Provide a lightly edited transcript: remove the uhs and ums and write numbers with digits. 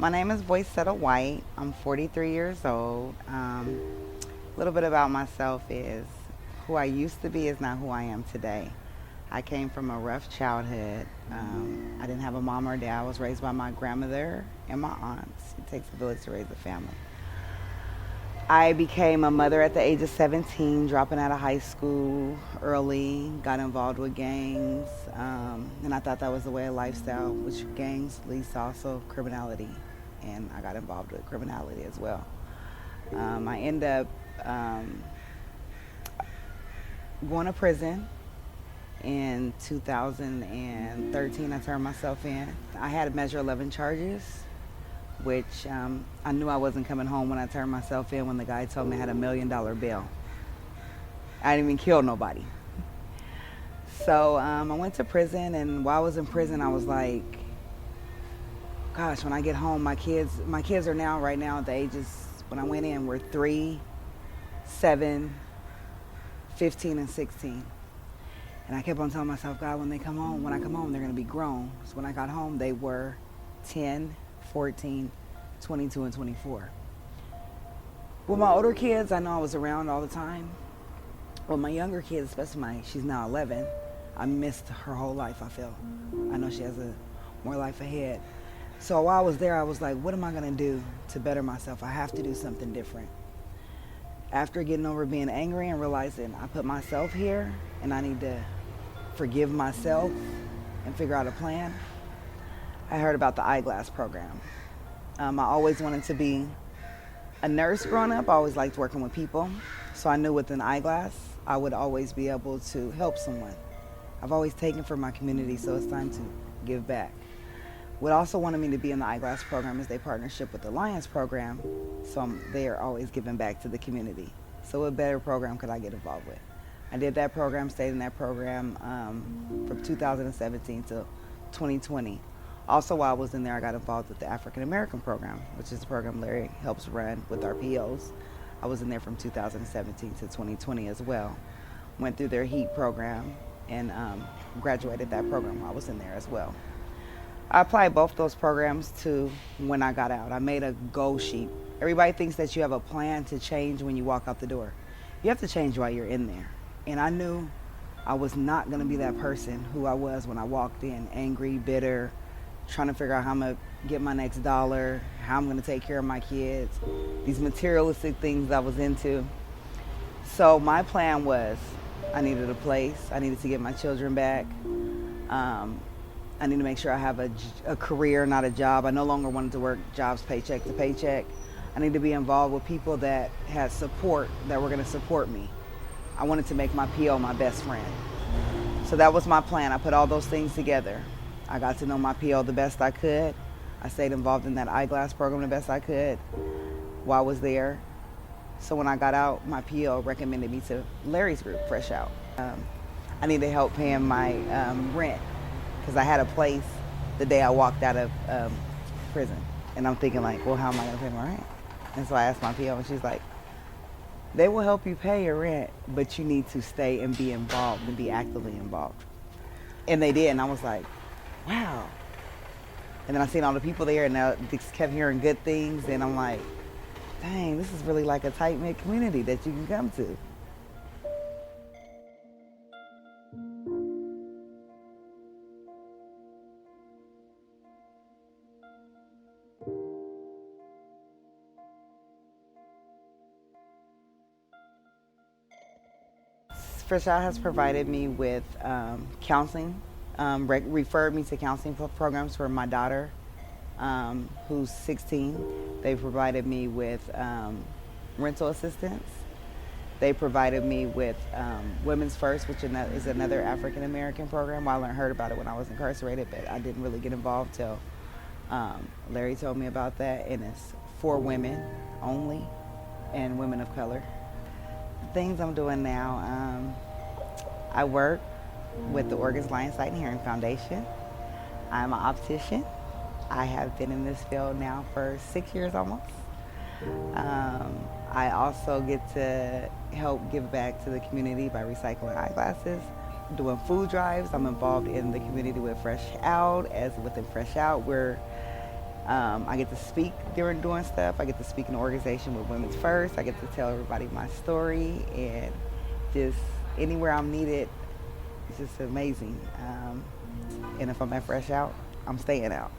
My name is Voycetta White. I'm 43 years old. A little bit about myself is who I used to be is not who I am today. I came from a rough childhood. I didn't have a mom or dad. I was raised by my grandmother and my aunts. It takes a village to raise a family. I became a mother at the age of 17, dropping out of high school early, got involved with gangs, and I thought that was the way of lifestyle, which gangs leads to also criminality, and I got involved with criminality as well. I ended up going to prison in 2013. I turned myself in. I had Measure 11 charges, which I knew I wasn't coming home when I turned myself in when the guy told me I had $1 million bail. I didn't even kill nobody. So I went to prison, and while I was in prison, I was like, gosh, when I get home, my kids are now, right now, the ages, when I went in, were 3, 7, 15, and 16. And I kept on telling myself, God, when I come home, they're going to be grown. So when I got home, they were 10, 14, 22, and 24. With my older kids, I know I was around all the time. With my younger kids, especially she's now 11, I missed her whole life, I feel. I know she has more life ahead. So while I was there, I was like, what am I going to do to better myself? I have to do something different. After getting over being angry and realizing I put myself here and I need to forgive myself and figure out a plan, I heard about the eyeglass program. I always wanted to be a nurse growing up. I always liked working with people. So I knew with an eyeglass, I would always be able to help someone. I've always taken from my community, so it's time to give back. What also wanted me to be in the eyeglass program is their partnership with the Lions program, so they are always giving back to the community. So what better program could I get involved with? I did that program, stayed in that program from 2017 to 2020. Also, while I was in there, I got involved with the African American program, which is the program Larry helps run with our POs. I was in there from 2017 to 2020 as well. Went through their HEAT program and graduated that program while I was in there as well. I applied both those programs to when I got out. I made a goal sheet. Everybody thinks that you have a plan to change when you walk out the door. You have to change while you're in there. And I knew I was not going to be that person who I was when I walked in, angry, bitter, trying to figure out how I'm going to get my next dollar, how I'm going to take care of my kids, these materialistic things I was into. So my plan was I needed a place. I needed to get my children back. I need to make sure I have a career, not a job. I no longer wanted to work jobs paycheck to paycheck. I need to be involved with people that had support, that were going to support me. I wanted to make my PO my best friend. So that was my plan. I put all those things together. I got to know my PO the best I could. I stayed involved in that eyeglass program the best I could while I was there. So when I got out, my PO recommended me to Larry's group, Fresh Out. I needed help paying my rent because I had a place the day I walked out of prison. And I'm thinking like, well, how am I going to pay my rent? And so I asked my PO, and she's like, they will help you pay your rent, but you need to stay and be involved and be actively involved. And they did, and I was like, wow. And then I seen all the people there, and I just kept hearing good things, and I'm like, dang, this is really like a tight-knit community that you can come to. Fresh Out has provided me with counseling, referred me to counseling programs for my daughter, who's 16. They provided me with rental assistance. They provided me with Women's First, which is another African American program. Well, I heard about it when I was incarcerated, but I didn't really get involved till Larry told me about that, and it's for women only and women of color. Things I'm doing now, I work with the Organs, Lions, Sight, and Hearing Foundation. I'm an optician. I have been in this field now for 6 years almost. I also get to help give back to the community by recycling eyeglasses, doing food drives. I'm involved in the community with Fresh Out. As within Fresh Out, we're I get to speak during doing stuff. I get to speak in an organization with Women's First. I get to tell everybody my story, and just anywhere I'm needed, it's just amazing. And if I'm at Fresh Out, I'm staying out.